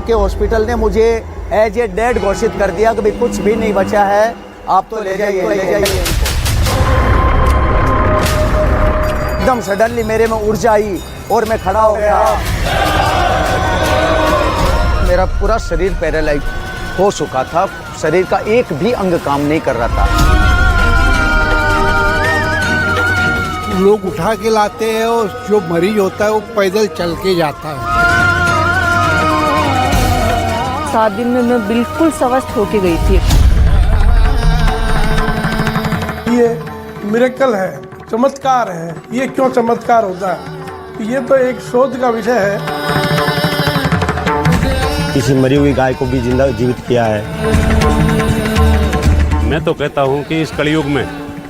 के हॉस्पिटल ने मुझे एज ए डेड घोषित कर दिया कि भाई कुछ भी नहीं बचा है, आप तो ले जाइए इनको। एकदम सडनली मेरे में ऊर्जा आई और मैं खड़ा हो गया। मेरा पूरा शरीर पैरालाइज हो चुका था, शरीर का एक भी अंग काम नहीं कर रहा था। लोग उठा के लाते हैं और जो मरीज होता है वो पैदल चल के जाता है। 7 दिन में मैं बिल्कुल स्वस्थ होके गई थी। ये मिरेकल है, चमत्कार है। ये क्यों चमत्कार होता है? ये तो एक शोध का विषय है। किसी मरी हुई गाय को भी जिंदा जीवित किया है। मैं तो कहता हूँ कि इस कलयुग में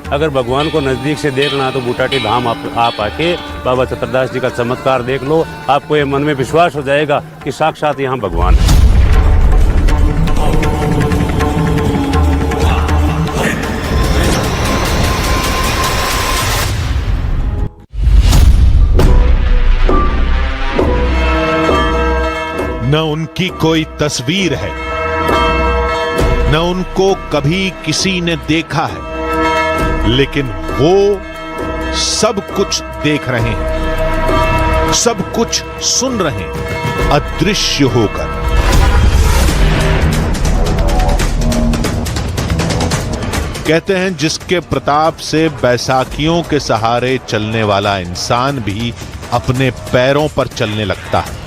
अगर भगवान को नज़दीक से देखना तो बुटाटी धाम आप आके बाबा चतुरदास जी का चमत्कार देख लो। आपको ये मन में विश्वास हो जाएगा कि साक्षात यहाँ भगवान है। न उनकी कोई तस्वीर है, न उनको कभी किसी ने देखा है, लेकिन वो सब कुछ देख रहे हैं, सब कुछ सुन रहे हैं, अदृश्य होकर। कहते हैं जिसके प्रताप से बैसाखियों के सहारे चलने वाला इंसान भी अपने पैरों पर चलने लगता है।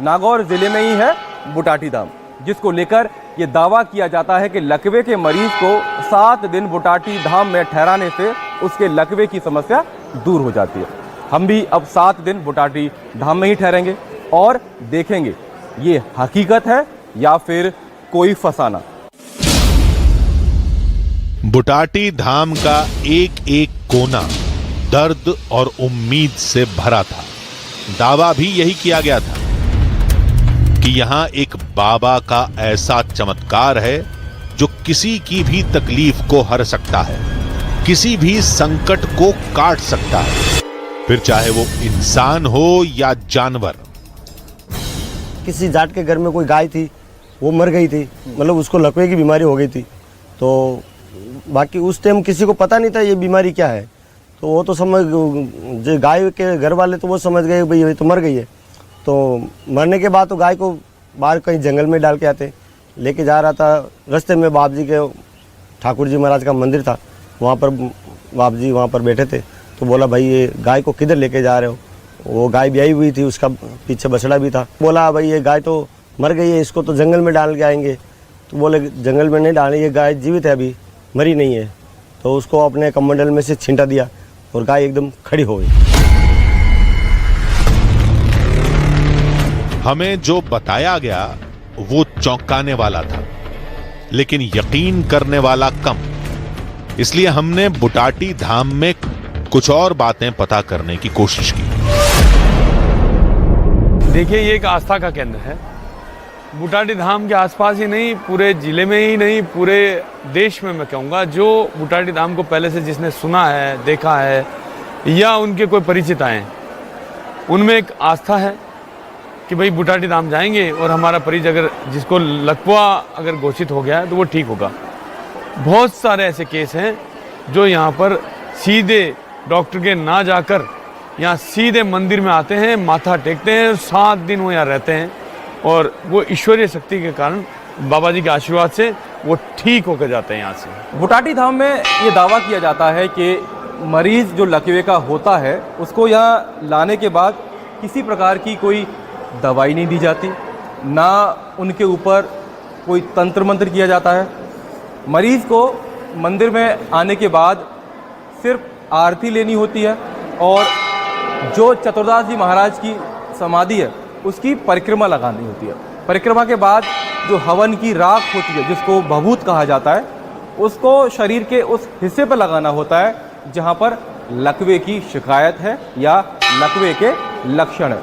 नागौर जिले में ही है बुटाटी धाम, जिसको लेकर ये दावा किया जाता है कि लकवे के मरीज को 7 दिन बुटाटी धाम में ठहराने से उसके लकवे की समस्या दूर हो जाती है। हम भी अब 7 दिन बुटाटी धाम में ही ठहरेंगे और देखेंगे ये हकीकत है या फिर कोई फसाना। बुटाटी धाम का एक एक कोना दर्द और उम्मीद से भरा था। दावा भी यही किया गया था कि यहां एक बाबा का ऐसा चमत्कार है जो किसी की भी तकलीफ को हर सकता है, किसी भी संकट को काट सकता है, फिर चाहे वो इंसान हो या जानवर। किसी जाट के घर में कोई गाय थी, वो मर गई थी, मतलब उसको लकवे की बीमारी हो गई थी। तो बाकी उस टाइम किसी को पता नहीं था ये बीमारी क्या है। तो वो तो समझ, जो गाय के घर वाले तो वो समझ गए भाई ये तो मर गई है। तो मरने के बाद तो गाय को बाहर कहीं जंगल में डाल के आते, लेके जा रहा था। रास्ते में बाप जी के ठाकुर जी महाराज का मंदिर था, वहाँ पर बाप जी वहाँ पर बैठे थे। तो बोला भाई ये गाय को किधर लेके जा रहे हो? वो गाय ब्याई हुई थी, उसका पीछे बछड़ा भी था। बोला भाई ये गाय तो मर गई है, इसको तो जंगल में डाल के आएंगे। तो बोले जंगल में नहीं डालें, ये गाय जीवित है, अभी मरी नहीं है। तो उसको अपने कमंडल में से छींटा दिया और गाय एकदम खड़ी हो गई। हमें जो बताया गया वो चौंकाने वाला था, लेकिन यकीन करने वाला कम। इसलिए हमने बुटाटी धाम में कुछ और बातें पता करने की कोशिश की। देखिए ये एक आस्था का केंद्र है। बुटाटी धाम के आसपास ही नहीं, पूरे जिले में ही नहीं, पूरे देश में मैं कहूँगा, जो बुटाटी धाम को पहले से जिसने सुना है, देखा है या उनके कोई परिचित आए हैं, उनमें एक आस्था है कि भाई बुटाटी धाम जाएंगे और हमारा परिज अगर जिसको लकवा अगर घोषित हो गया है तो वो ठीक होगा। बहुत सारे ऐसे केस हैं जो यहाँ पर सीधे डॉक्टर के ना जाकर यहाँ सीधे मंदिर में आते हैं, माथा टेकते हैं, 7 दिन वो यहाँ रहते हैं और वो ईश्वरीय शक्ति के कारण, बाबा जी के आशीर्वाद से वो ठीक होकर जाते हैं यहाँ से। बुटाटी धाम में ये दावा किया जाता है कि मरीज जो लकवे का होता है उसको यहाँ लाने के बाद किसी प्रकार की कोई दवाई नहीं दी जाती, ना उनके ऊपर कोई तंत्र मंत्र किया जाता है। मरीज को मंदिर में आने के बाद सिर्फ आरती लेनी होती है और जो चतुरदास जी महाराज की समाधि है उसकी परिक्रमा लगानी होती है। परिक्रमा के बाद जो हवन की राख होती है, जिसको भभूत कहा जाता है, उसको शरीर के उस हिस्से पर लगाना होता है जहाँ पर लकवे की शिकायत है या लकवे के लक्षण है।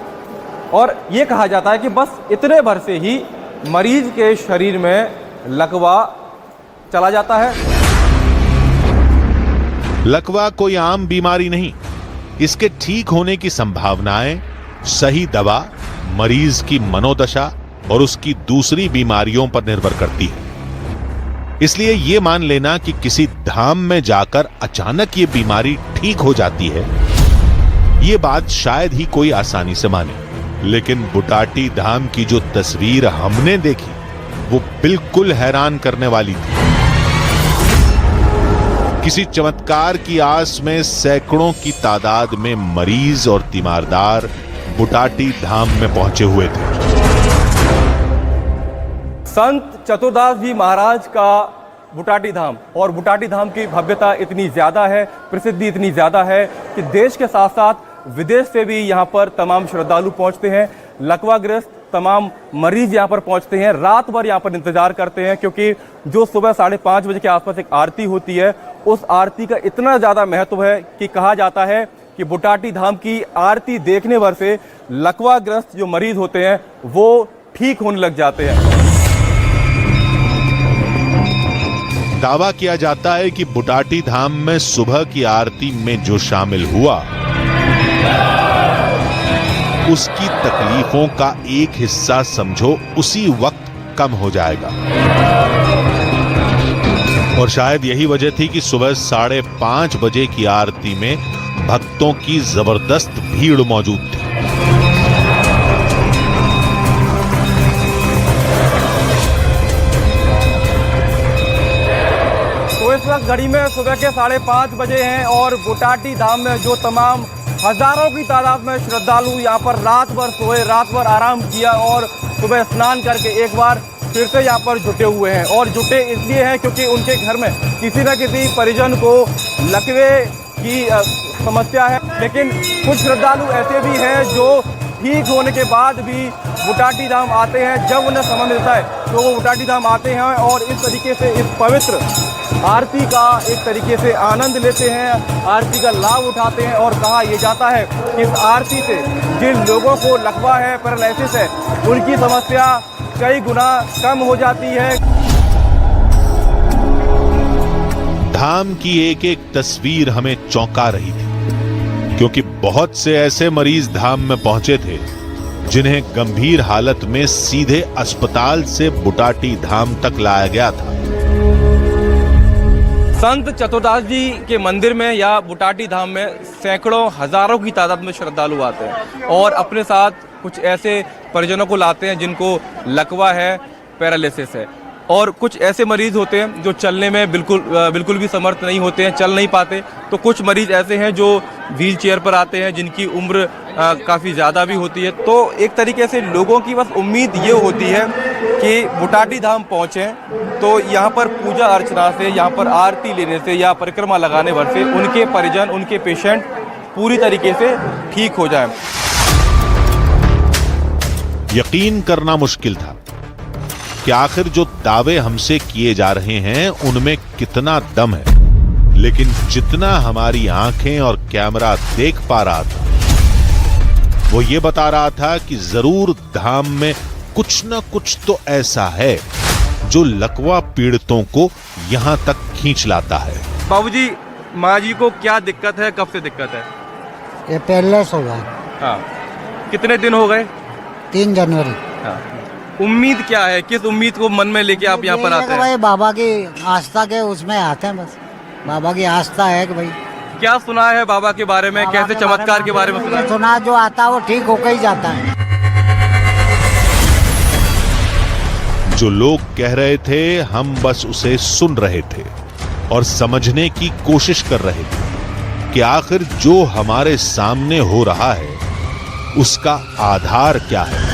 और ये कहा जाता है कि बस इतने भर से ही मरीज के शरीर में लकवा चला जाता है। लकवा कोई आम बीमारी नहीं, इसके ठीक होने की संभावनाएं सही दवा मरीज की मनोदशा और उसकी दूसरी बीमारियों पर निर्भर करती है। इसलिए यह मान लेना कि किसी धाम में जाकर अचानक ये बीमारी ठीक हो जाती है, ये बात शायद ही कोई आसानी से माने। लेकिन बुटाटी धाम की जो तस्वीर हमने देखी वो बिल्कुल हैरान करने वाली थी। किसी चमत्कार की आस में सैकड़ों की तादाद में मरीज और तीमारदार बुटाटी धाम में पहुंचे हुए थे। संत चतुरदास जी महाराज का बुटाटी धाम, और बुटाटी धाम की भव्यता इतनी ज़्यादा है, प्रसिद्धि इतनी ज़्यादा है कि देश के साथ साथ विदेश से भी यहाँ पर तमाम श्रद्धालु पहुँचते हैं। लकवाग्रस्त तमाम मरीज यहाँ पर पहुँचते हैं, रात भर यहाँ पर इंतजार करते हैं, क्योंकि जो सुबह 5:30 बजे के आसपास एक आरती होती है, उस आरती का इतना ज़्यादा महत्व है कि कहा जाता है कि बुटाटी धाम की आरती देखने भर से लकवाग्रस्त जो मरीज होते हैं वो ठीक होने लग जाते हैं। दावा किया जाता है कि बुटाटी धाम में सुबह की आरती में जो शामिल हुआ, उसकी तकलीफों का एक हिस्सा समझो उसी वक्त कम हो जाएगा। और शायद यही वजह थी कि सुबह 5:30 बजे की आरती में भक्तों की जबरदस्त भीड़ मौजूद थी। तो इस वक्त घड़ी में सुबह के 5:30 बजे हैं और बुटाटी धाम में जो तमाम हजारों की तादाद में श्रद्धालु यहाँ पर रात भर सोए, रात भर आराम किया और सुबह स्नान करके एक बार फिर से यहाँ पर जुटे हुए हैं। और जुटे इसलिए हैं क्योंकि उनके घर में किसी न किसी परिजन को लकवे की समस्या है। लेकिन कुछ श्रद्धालु ऐसे भी हैं जो ठीक होने के बाद भी बुटाटी धाम आते हैं, जब उन्हें समय मिलता है तो वो बुटाटी धाम आते हैं और इस तरीके से इस पवित्र आरती का एक तरीके से आनंद लेते हैं, आरती का लाभ उठाते हैं। और कहा यह जाता है कि इस आरती से जिन लोगों को लकवा है, पैरालिसिस है, उनकी समस्या कई गुना कम हो जाती है। धाम की एक एक तस्वीर हमें चौंका रही थी, क्योंकि बहुत से ऐसे मरीज धाम में पहुंचे थे जिन्हें गंभीर हालत में सीधे अस्पताल से बुटाटी धाम तक लाया गया था। संत चतुरदास जी के मंदिर में या बुटाटी धाम में सैकड़ों हजारों की तादाद में श्रद्धालु आते हैं और अपने साथ कुछ ऐसे परिजनों को लाते हैं जिनको लकवा है, पैरालिसिस है, और कुछ ऐसे मरीज होते हैं जो चलने में बिल्कुल भी समर्थ नहीं होते हैं, चल नहीं पाते। तो कुछ मरीज ऐसे हैं जो व्हील चेयर पर आते हैं, जिनकी उम्र काफ़ी ज़्यादा भी होती है। तो एक तरीके से लोगों की बस उम्मीद ये होती है कि बुटाटी धाम पहुँचें तो यहाँ पर पूजा अर्चना से, यहाँ पर आरती लेने से या परिक्रमा लगाने भर से उनके परिजन, उनके पेशेंट पूरी तरीके से ठीक हो जाए। यकीन करना मुश्किल था कि आखिर जो दावे हमसे किए जा रहे हैं उनमें कितना दम है, लेकिन जितना हमारी आंखें और कैमरा देख पा रहा था वो ये बता रहा था कि जरूर धाम में कुछ न कुछ तो ऐसा है जो लकवा पीड़ितों को यहां तक खींच लाता है। बाबूजी, माँ जी को क्या दिक्कत है, कब से दिक्कत है? ये पैरलाइसिस हो गया। हाँ, कितने दिन हो गए? 3 जनवरी। हाँ। उम्मीद क्या है, किस उम्मीद को मन में लेके आप यहाँ पर आते हैं? भाई बाबा की आस्था के उसमें आते हैं, बस बाबा की आस्था है कि भाई। क्या सुना है बाबा के बारे में, कैसे चमत्कार के बारे में सुना है? सुना जो आता है वो ठीक होकर ही जाता है। जो लोग कह रहे थे हम बस उसे सुन रहे थे और समझने की कोशिश कर रहे थे कि आखिर जो हमारे सामने हो रहा है उसका आधार क्या है।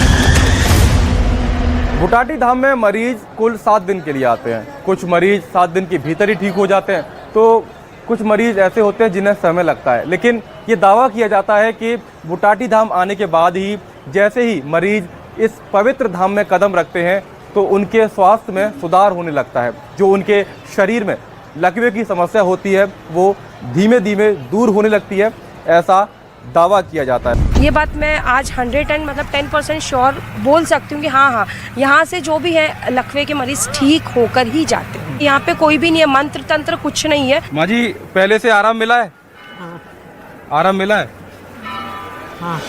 बुटाटी धाम में मरीज कुल 7 दिन के लिए आते हैं। कुछ मरीज 7 दिन के भीतर ही ठीक हो जाते हैं, तो कुछ मरीज ऐसे होते हैं जिन्हें समय लगता है। लेकिन ये दावा किया जाता है कि बुटाटी धाम आने के बाद ही जैसे ही मरीज इस पवित्र धाम में कदम रखते हैं तो उनके स्वास्थ्य में सुधार होने लगता है। जो उनके शरीर में लकवे की समस्या होती है वो धीमे धीमे दूर होने लगती है, ऐसा दावा किया जाता है। ये बात मैं आज 10% श्योर बोल सकती हूँ कि हाँ, यहाँ से जो भी है लकवे के मरीज ठीक होकर ही जाते हैं। यहाँ पे कोई भी नहीं है, मंत्र तंत्र कुछ नहीं है। माँ जी, पहले से आराम मिला है? हाँ। आराम मिला है? हाँ।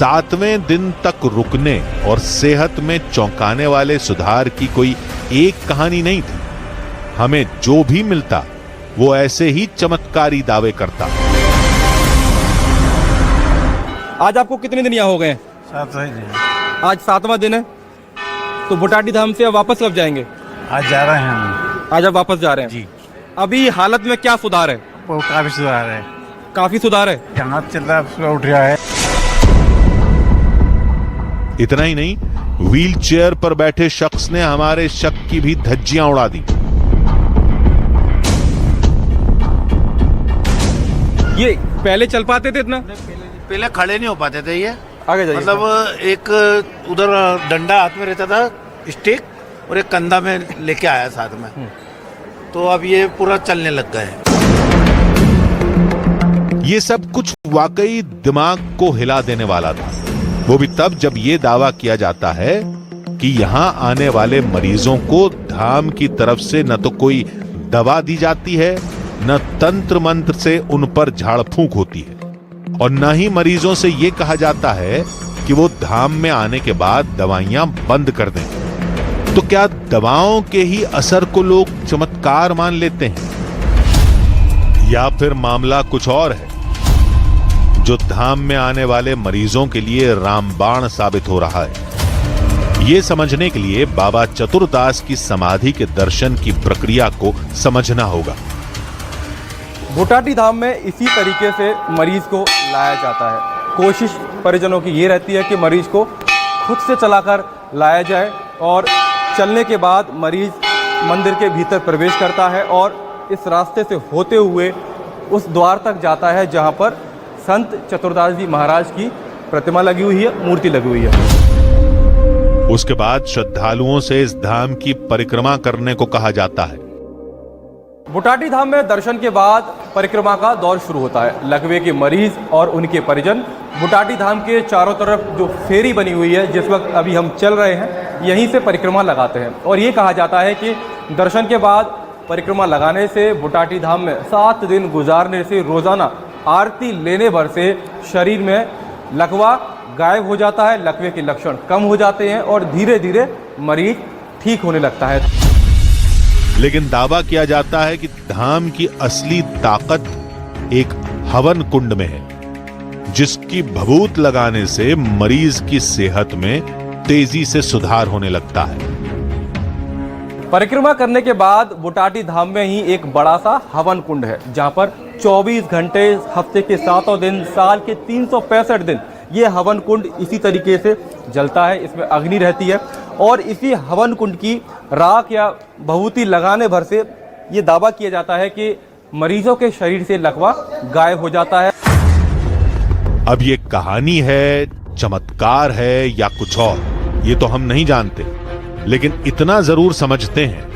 7वें दिन तक रुकने और सेहत में चौंकाने वाले सुधार की कोई एक कहानी नहीं थी। हमें जो भी मिलता वो ऐसे ही चमत्कारी दावे करता। आज आपको कितने दिन यहाँ हो गए हैं? 7 दिन। आज 7वां दिन है। तो बुटाटी धाम से अब वापस कब जाएंगे? आज जा रहे हैं हम। आज आप वापस जा रहे हैं जी। अभी हालत में क्या सुधार है? वो काफी सुधार है। काफी सुधार है। यहाँ चल रहा है, उठ रहा है। इतना ही नहीं, व्हील चेयर पर बैठे शख्स ने हमारे शक की भी धज्जियां उड़ा दी। ये पहले चल पाते थे इतना? पहले खड़े नहीं हो पाते थे ये। आगे जाइए। मतलब एक उधर डंडा हाथ में रहता था, स्टिक, और एक कंधा में लेके आया साथ में। तो अब ये पूरा चलने लग गए। ये सब कुछ वाकई दिमाग को हिला देने वाला था, वो भी तब जब ये दावा किया जाता है कि यहां आने वाले मरीजों को धाम की तरफ से न तो कोई दवा दी जाती है, न तंत्र मंत्र से उन पर झाड़ फूंक होती है, और न ही मरीजों से यह कहा जाता है कि वो धाम में आने के बाद दवाइयां बंद कर दें। तो क्या दवाओं के ही असर को लोग चमत्कार मान लेते हैं, या फिर मामला कुछ और है जो धाम में आने वाले मरीजों के लिए रामबाण साबित हो रहा है? ये समझने के लिए बाबा चतुरदास की समाधि के दर्शन की प्रक्रिया को समझना होगा। बुटाटी धाम में इसी तरीके से मरीज को लाया जाता है। कोशिश परिजनों की ये रहती है कि मरीज को खुद से चलाकर लाया जाए, और चलने के बाद मरीज मंदिर के भीतर प्रवेश करता है और इस रास्ते से होते हुए उस द्वार तक जाता है जहां पर संत चतुरदास जी महाराज की प्रतिमा लगी हुई है, मूर्ति लगी हुई है। उसके बाद श्रद्धालुओं से इस धाम की परिक्रमा करने को कहा जाता है। बुटाटी धाम में दर्शन के बाद परिक्रमा का दौर शुरू होता है। लकवे के मरीज और उनके परिजन बुटाटी धाम के चारों तरफ जो फेरी बनी हुई है, जिस वक्त अभी हम चल रहे हैं, यहीं से परिक्रमा लगाते हैं। और ये कहा जाता है कि दर्शन के बाद परिक्रमा लगाने से, बुटाटी धाम में 7 दिन गुजारने से, रोजाना आरती लेने भर से शरीर में लकवा गायब हो जाता है, लकवे के लक्षण कम हो जाते हैं और धीरे धीरे मरीज ठीक होने लगता है। लेकिन दावा किया जाता है कि धाम की असली ताकत एक हवन कुंड में है, जिसकी भभूत लगाने से मरीज की सेहत में तेजी से सुधार होने लगता है। परिक्रमा करने के बाद बुटाटी धाम में ही एक बड़ा सा हवन कुंड है, जहां पर 24 घंटे हफ्ते के 7 दिन, साल के 365 दिन ये हवन कुंड इसी तरीके से जलता है। इसमें अग्नि रहती है और इसी हवन कुंड की राख या भभूति लगाने भर से ये दावा किया जाता है कि मरीजों के शरीर से लकवा गायब हो जाता है। अब ये कहानी है, चमत्कार है या कुछ और, ये तो हम नहीं जानते, लेकिन इतना जरूर समझते हैं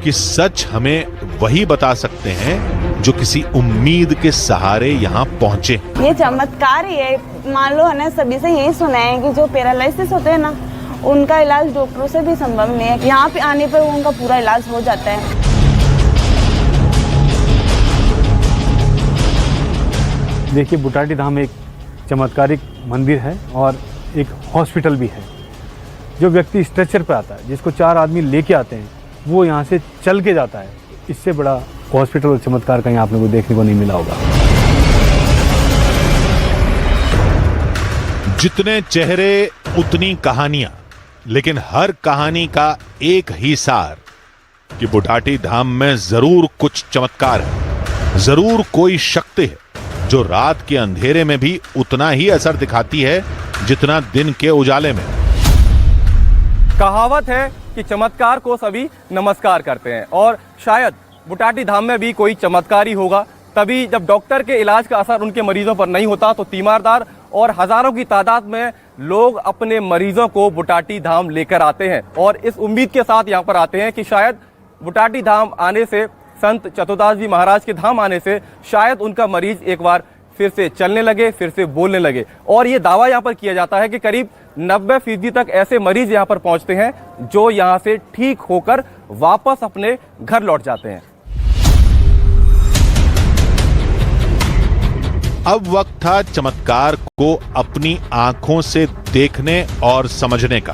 कि सच हमें वही बता सकते हैं जो किसी उम्मीद के सहारे यहाँ पहुंचे। ये चमत्कार ही है। मान लो है ना, सभी से यही सुना है कि जो पैरालिसिस होते हैं ना, उनका इलाज डॉक्टरों से भी संभव नहीं है। यहाँ पे आने पर उनका पूरा इलाज हो जाता है। देखिए, बुटाटी धाम एक चमत्कारिक मंदिर है और एक हॉस्पिटल भी है। जो व्यक्ति स्ट्रेचर पर आता है, जिसको 4 आदमी लेके आते हैं, वो यहाँ से चल के जाता है। इससे बड़ा हॉस्पिटल और चमत्कार कहीं आपने को देखने को नहीं मिला होगा। जितने चेहरे उतनी कहानियां, लेकिन हर कहानी का एक ही सार कि बुटाटी धाम में जरूर कुछ चमत्कार है, जरूर कोई शक्ति है जो रात के अंधेरे में भी उतना ही असर दिखाती है जितना दिन के उजाले में। कहावत है कि चमत्कार को सभी नमस्कार करते हैं, और शायद बुटाटी धाम में भी कोई चमत्कार ही होगा। तभी जब डॉक्टर के इलाज का असर उनके मरीजों पर नहीं होता, तो तीमारदार और हजारों की तादाद में लोग अपने मरीजों को बुटाटी धाम लेकर आते हैं, और इस उम्मीद के साथ यहाँ पर आते हैं कि शायद बुटाटी धाम आने से, संत चतुरदास जी महाराज के धाम आने से शायद उनका मरीज एक बार फिर से चलने लगे, फिर से बोलने लगे। और ये दावा यहाँ पर किया जाता है कि करीब 90% तक ऐसे मरीज यहाँ पर पहुँचते हैं जो यहाँ से ठीक होकर वापस अपने घर लौट जाते हैं। अब वक्त था चमत्कार को अपनी आंखों से देखने और समझने का।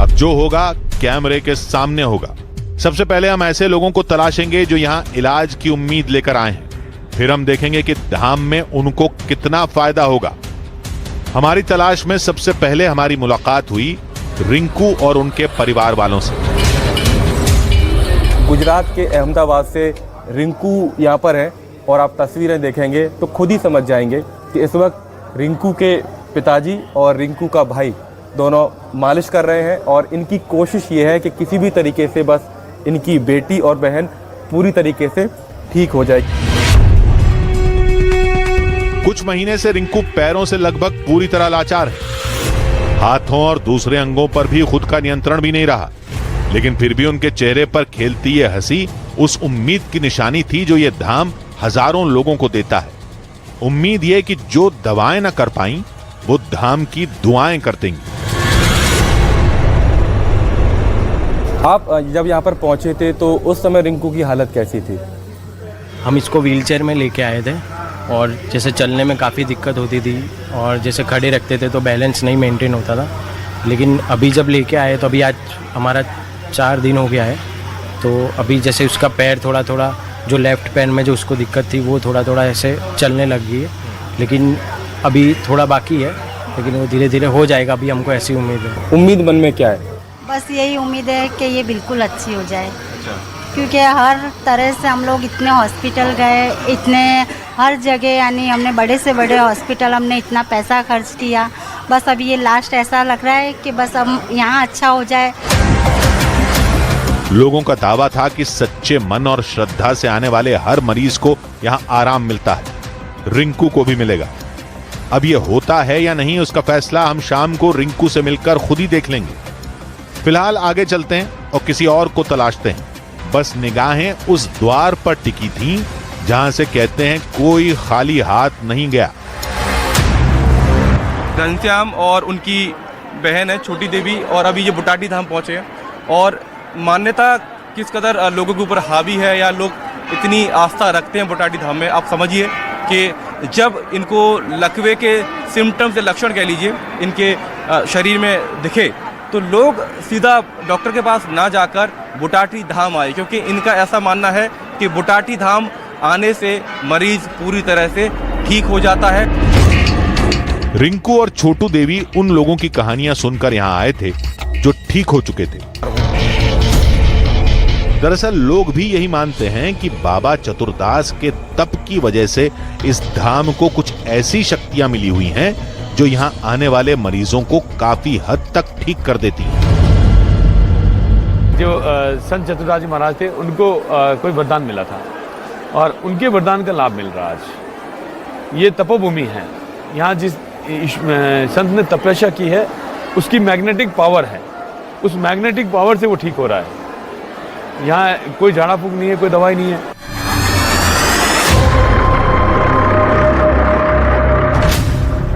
अब जो होगा कैमरे के सामने होगा। सबसे पहले हम ऐसे लोगों को तलाशेंगे जो यहां इलाज की उम्मीद लेकर आए हैं। फिर हम देखेंगे कि धाम में उनको कितना फायदा होगा। हमारी तलाश में सबसे पहले हमारी मुलाकात हुई रिंकू और उनके परिवार वालों से। गुजरात के अहमदाबाद से रिंकू यहाँ पर है और आप तस्वीरें देखेंगे तो खुद ही समझ जाएंगे कि इस वक्त रिंकू के पिताजी और रिंकू का भाई दोनों मालिश कर रहे हैं और इनकी कोशिश ये है कि किसी भी तरीके से बस इनकी बेटी और बहन पूरी तरीके से ठीक हो जाए। कुछ महीने से रिंकू पैरों से लगभग पूरी तरह लाचार है। हाथों और दूसरे अंगों पर भी खुद का नियंत्रण भी नहीं रहा, लेकिन फिर भी उनके चेहरे पर खेलती ये हंसी उस उम्मीद की निशानी थी जो ये धाम हजारों लोगों को देता है। उम्मीद ये कि जो दवाएं न कर पाई वो धाम की दुआएं कर देंगी। आप जब यहाँ पर पहुँचे थे तो उस समय रिंकू की हालत कैसी थी? हम इसको व्हीलचेयर में लेके आए थे और जैसे चलने में काफ़ी दिक्कत होती थी और जैसे खड़े रखते थे तो बैलेंस नहीं मेंटेन होता था। लेकिन अभी जब लेके आए तो अभी आज हमारा 4 दिन हो गया है, तो अभी जैसे उसका पैर थोड़ा थोड़ा जो लेफ़्ट पैर में जो उसको दिक्कत थी वो थोड़ा थोड़ा ऐसे चलने लग गई है, लेकिन अभी थोड़ा बाकी है, लेकिन वो धीरे धीरे हो जाएगा। अभी हमको ऐसी उम्मीद है। उम्मीद मन में क्या है? बस यही उम्मीद है कि ये बिल्कुल अच्छी हो जाए, क्योंकि हर तरह से हम लोग इतने हॉस्पिटल गए, इतने हर जगह, यानी हमने बड़े से बड़े हॉस्पिटल, हमने इतना पैसा खर्च किया। बस अब ये लास्ट ऐसा लग रहा है कि बस अब यहाँ अच्छा हो जाए। लोगों का दावा था कि सच्चे मन और श्रद्धा से आने वाले हर मरीज को यहाँ आराम मिलता है। रिंकू को भी मिलेगा। अब ये होता है या नहीं उसका फैसला हम शाम को रिंकू से मिलकर खुद ही देख लेंगे। फिलहाल आगे चलते हैं और किसी और को तलाशते हैं। बस निगाहें उस द्वार पर टिकी थीं जहां से कहते हैं कोई खाली हाथ नहीं गया। घनश्याम और उनकी बहन है छोटी देवी और अभी ये बुटाटी धाम पहुंचे हैं और मान्यता किस कदर लोगों के ऊपर हावी है या लोग इतनी आस्था रखते हैं बुटाटी धाम में। आप समझिए कि जब इनको लकवे के सिम्टम्स या लक्षण कह लीजिए इनके शरीर में दिखे तो लोग सीधा डॉक्टर के पास ना जाकर बुटाटी धाम आए, क्योंकि इनका ऐसा मानना है कि बुटाटी धाम आने से मरीज पूरी तरह से ठीक हो जाता है। रिंकू और छोटू देवी उन लोगों की कहानियां सुनकर यहां आए थे जो ठीक हो चुके थे। दरअसल लोग भी यही मानते हैं कि बाबा चतुरदास के तप की वजह से इस धाम को कुछ ऐसी शक्तियां मिली हुई हैं जो यहां आने वाले मरीजों को काफी हद तक ठीक कर देती हैं। जो संत चतुरदास जी महाराज थे उनको कोई वरदान मिला था और उनके वरदान का लाभ मिल रहा है आज। ये तपोभूमि है, यहाँ जिस संत ने तपस्या की है उसकी मैग्नेटिक पावर है, उस मैग्नेटिक पावर से वो ठीक हो रहा है। यहाँ कोई झाड़ा फूक नहीं है, कोई दवाई नहीं है।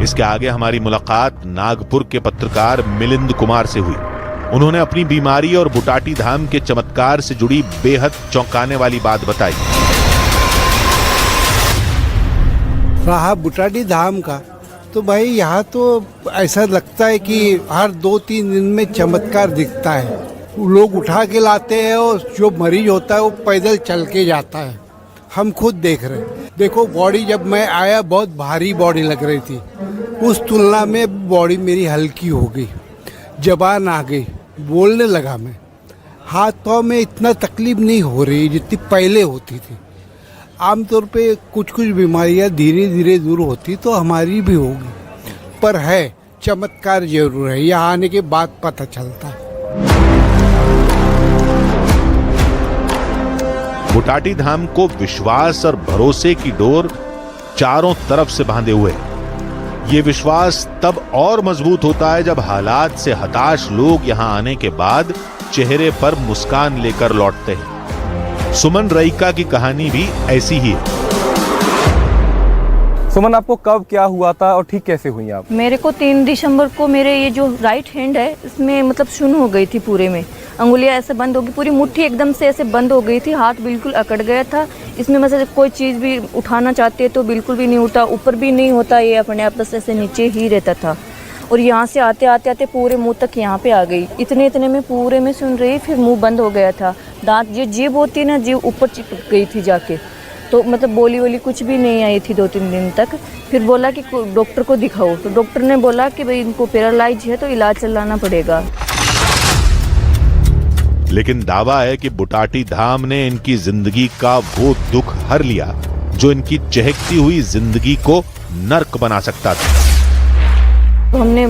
इसके आगे हमारी मुलाकात नागपुर के पत्रकार मिलिंद कुमार से हुई। उन्होंने अपनी बीमारी और बुटाटी धाम के चमत्कार से जुड़ी बेहद चौंकाने वाली बात बताई। रहा बुटाटी धाम का, तो भाई यहाँ तो ऐसा लगता है कि हर 2-3 दिन में चमत्कार दिखता है। लोग उठा के लाते हैं और जो मरीज होता है वो पैदल चल के जाता है। हम खुद देख रहे हैं। देखो बॉडी, जब मैं आया बहुत भारी बॉडी लग रही थी, उस तुलना में बॉडी मेरी हल्की हो गई, जबान आ गई, बोलने लगा मैं। हाथ पाँव में इतना तकलीफ नहीं हो रही जितनी पहले होती थी। आमतौर पे कुछ कुछ बीमारियां धीरे धीरे दूर होती तो हमारी भी होगी, पर है चमत्कार जरूर है। यहाँ आने के बाद पता चलता है। बुटाटी धाम को विश्वास और भरोसे की डोर चारों तरफ से बांधे हुए है। ये विश्वास तब और मजबूत होता है जब हालात से हताश लोग यहां आने के बाद चेहरे पर मुस्कान लेकर लौटते हैं। सुमन रईका की कहानी भी ऐसी ही है। सुमन, आपको कब क्या हुआ था और ठीक कैसे हुई आप? मेरे को 3 दिसंबर को मेरे ये जो राइट हैंड है इसमें मतलब सुन्न हो गई थी, पूरे में अंगुलियां ऐसे बंद हो गई, पूरी मुट्ठी एकदम से ऐसे बंद हो गई थी, हाथ बिल्कुल अकड़ गया था। इसमें मतलब कोई चीज़ भी उठाना चाहते हैं तो बिल्कुल भी नहीं उठा, ऊपर भी नहीं होता, ये अपने आप बस ऐसे नीचे ही रहता था। और यहाँ से आते आते आते पूरे मुंह तक यहाँ पे आ गई, इतने इतने में पूरे में सुन रही, फिर मुंह बंद हो गया था। दांत जो जीभ होती है ना, जीभ ऊपर चिपक गई थी जाके, तो मतलब बोली वोली कुछ भी नहीं आई थी 2-3 दिन तक। फिर बोला कि डॉक्टर को दिखाओ, तो डॉक्टर ने बोला कि भाई इनको पैरालाइज है तो इलाज चलाना पड़ेगा। लेकिन दावा है कि बुटाटी धाम ने इनकी जिंदगी का वो दुख हर लिया जो इनकी चहकती हुई जिंदगी को नर्क बना सकता था। तो हमने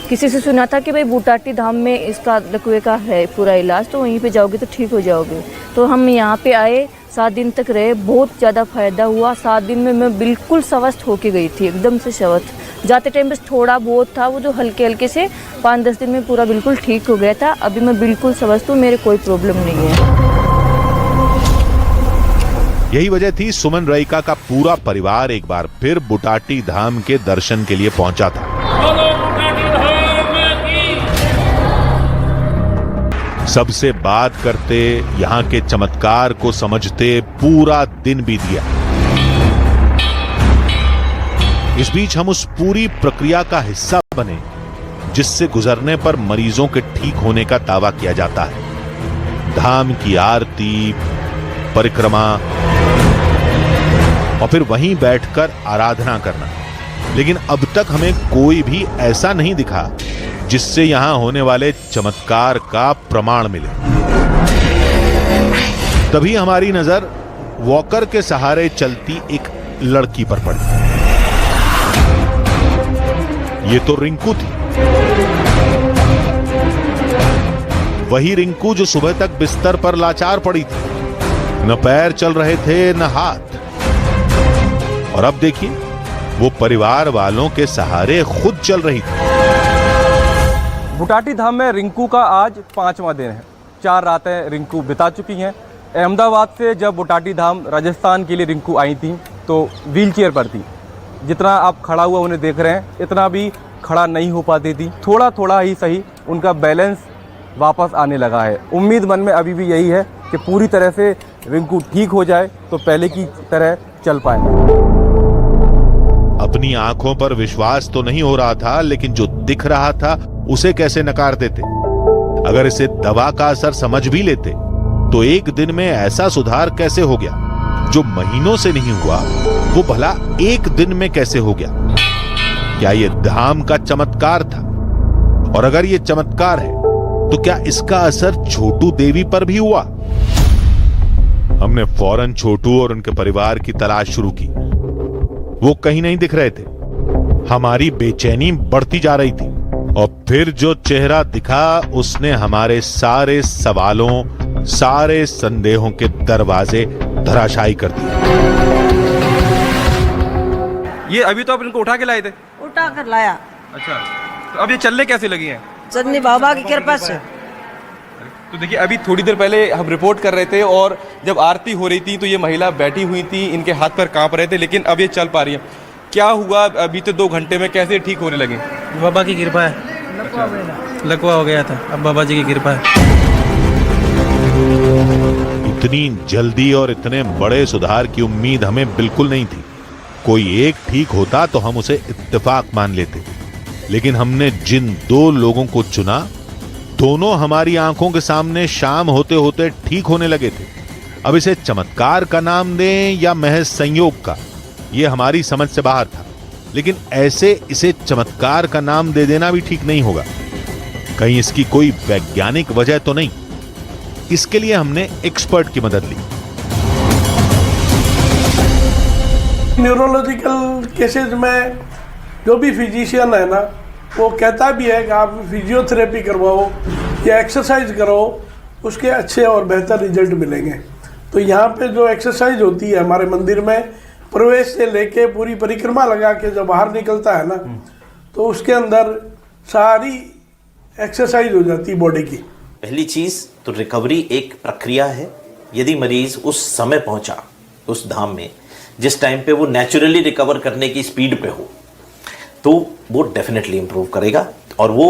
किसी से सुना था कि भाई बुटाटी धाम में इसका लकवे का है पूरा इलाज, तो वहीं पे जाओगे तो ठीक हो जाओगे। तो हम यहाँ पे आए, 7 दिन तक रहे, बहुत ज़्यादा फायदा हुआ। 7 दिन में मैं बिल्कुल स्वस्थ होके गई थी, एकदम से स्वस्थ। जाते टाइम बस थोड़ा बहुत था, वो जो हल्के हल्के से 5-10 दिन में पूरा बिल्कुल ठीक हो गया था। अभी मैं बिल्कुल स्वस्थ हूँ, मेरे कोई प्रॉब्लम नहीं है। यही वजह थी सुमन रईका का पूरा परिवार एक बार फिर बुटाटी धाम के दर्शन के लिए पहुंचा था। सबसे बात करते, यहाँ के चमत्कार को समझते पूरा दिन बीत गया। इस बीच हम उस पूरी प्रक्रिया का हिस्सा बने जिससे गुजरने पर मरीजों के ठीक होने का दावा किया जाता है। धाम की आरती, परिक्रमा और फिर वहीं बैठकर आराधना करना। लेकिन अब तक हमें कोई भी ऐसा नहीं दिखा जिससे यहां होने वाले चमत्कार का प्रमाण मिले। तभी हमारी नजर वॉकर के सहारे चलती एक लड़की पर पड़ी। ये तो रिंकू थी, वही रिंकू जो सुबह तक बिस्तर पर लाचार पड़ी थी, न पैर चल रहे थे न हाथ। और अब देखिए, वो परिवार वालों के सहारे खुद चल रही थी। बुटाटी धाम में रिंकू का आज 5वां दिन है। 4 रातें रिंकू बिता चुकी हैं। अहमदाबाद से जब बुटाटी धाम राजस्थान के लिए रिंकू आई थी तो व्हील चेयर पर थी। जितना आप खड़ा हुआ उन्हें देख रहे हैं, इतना भी खड़ा नहीं हो पाती थी। थोड़ा थोड़ा ही सही उनका बैलेंस वापस आने लगा है। उम्मीद मन में अभी भी यही है कि पूरी तरह से रिंकू ठीक हो जाए तो पहले की तरह चल पाए। अपनी आंखों पर विश्वास तो नहीं हो रहा था, लेकिन जो दिख रहा था उसे कैसे नकार देते। अगर इसे दवा का असर समझ भी लेते तो एक दिन में ऐसा सुधार कैसे हो गया जो महीनों से नहीं हुआ, वो भला एक दिन में कैसे हो गया। क्या ये धाम का चमत्कार था? और अगर ये चमत्कार है तो क्या इसका असर छोटू देवी पर भी हुआ? हमने फौरन छोटू और उनके परिवार की तलाश शुरू की। वो कहीं नहीं दिख रहे थे। हमारी बेचैनी बढ़ती जा रही थी और फिर जो चेहरा दिखा उसने हमारे सारे सवालों, सारे संदेहों के दरवाजे धराशायी कर दिए। ये अभी तो आप इनको उठा के लाए थे? उठा कर लाया। अच्छा, तो अब ये चलने कैसे लगी हैं? चन्नी बाबा की कृपा से। तो देखिए, अभी थोड़ी देर पहले हम रिपोर्ट कर रहे थे और जब आरती हो रही थी तो ये महिला बैठी हुई थी, इनके हाथ पर कांप रहे थे, लेकिन अब ये चल पा रही है। क्या हुआ अभी तो 2 घंटे में, कैसे ठीक होने लगे? बाबा की कृपा है। लकवा हो गया था, अब बाबा जी की कृपा है। इतनी जल्दी और इतने बड़े सुधार की उम्मीद हमें बिल्कुल नहीं थी। कोई एक ठीक होता तो हम उसे इत्तेफाक मान लेते, लेकिन हमने जिन 2 लोगों को चुना, दोनों हमारी आंखों के सामने शाम होते होते ठीक होने लगे थे। अब इसे चमत्कार का नाम दें या महज संयोग का, यह हमारी समझ से बाहर था। लेकिन ऐसे इसे चमत्कार का नाम दे देना भी ठीक नहीं होगा। कहीं इसकी कोई वैज्ञानिक वजह तो नहीं। इसके लिए हमने एक्सपर्ट की मदद ली। न्यूरोलॉजिकल केसेस में जो भी फिजिशियन है ना, वो कहता भी है कि आप फिजियोथेरेपी करवाओ या एक्सरसाइज करो, उसके अच्छे और बेहतर रिजल्ट मिलेंगे। तो यहाँ पे जो एक्सरसाइज होती है हमारे मंदिर में, प्रवेश से लेके पूरी परिक्रमा लगा के जो बाहर निकलता है ना, तो उसके अंदर सारी एक्सरसाइज हो जाती है बॉडी की। पहली चीज़ तो रिकवरी एक प्रक्रिया है। यदि मरीज उस समय पहुंचा उस धाम में जिस टाइम पे वो नेचुरली रिकवर करने की स्पीड पे हो, तो वो डेफिनेटली इम्प्रूव करेगा। और वो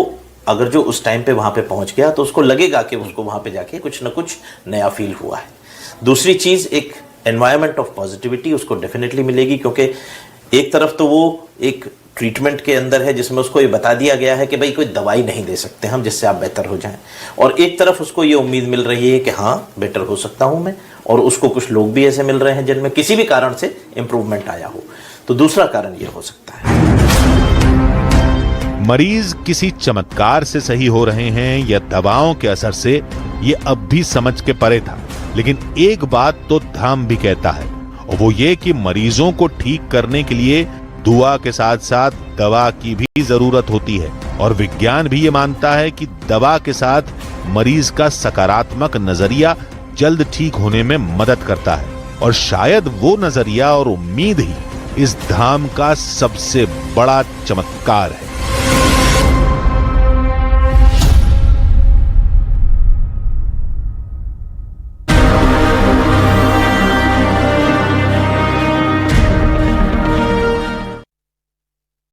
अगर जो उस टाइम पे वहाँ पे पहुँच गया तो उसको लगेगा कि उसको वहाँ पे जाके कुछ ना कुछ नया फील हुआ है। दूसरी चीज़, एक एनवायरनमेंट ऑफ पॉजिटिविटी उसको डेफिनेटली मिलेगी, क्योंकि एक तरफ तो वो एक ट्रीटमेंट के अंदर है जिसमें उसको ये बता दिया गया है कि भाई कोई दवाई नहीं दे सकते हम जिससे आप बेहतर हो जाएं, और एक तरफ उसको ये उम्मीद मिल रही है कि हाँ बेटर हो सकता हूँ मैं, और उसको कुछ लोग भी ऐसे मिल रहे हैं जिनमें किसी भी कारण से इम्प्रूवमेंट आया हो। तो दूसरा कारण ये हो सकता है। मरीज किसी चमत्कार से सही हो रहे हैं या दवाओं के असर से, ये अब भी समझ के परे था। लेकिन एक बात तो धाम भी कहता है, और वो ये कि मरीजों को ठीक करने के लिए दुआ के साथ साथ दवा की भी जरूरत होती है। और विज्ञान भी ये मानता है कि दवा के साथ मरीज का सकारात्मक नजरिया जल्द ठीक होने में मदद करता है। और शायद वो नजरिया और उम्मीद ही इस धाम का सबसे बड़ा चमत्कार है।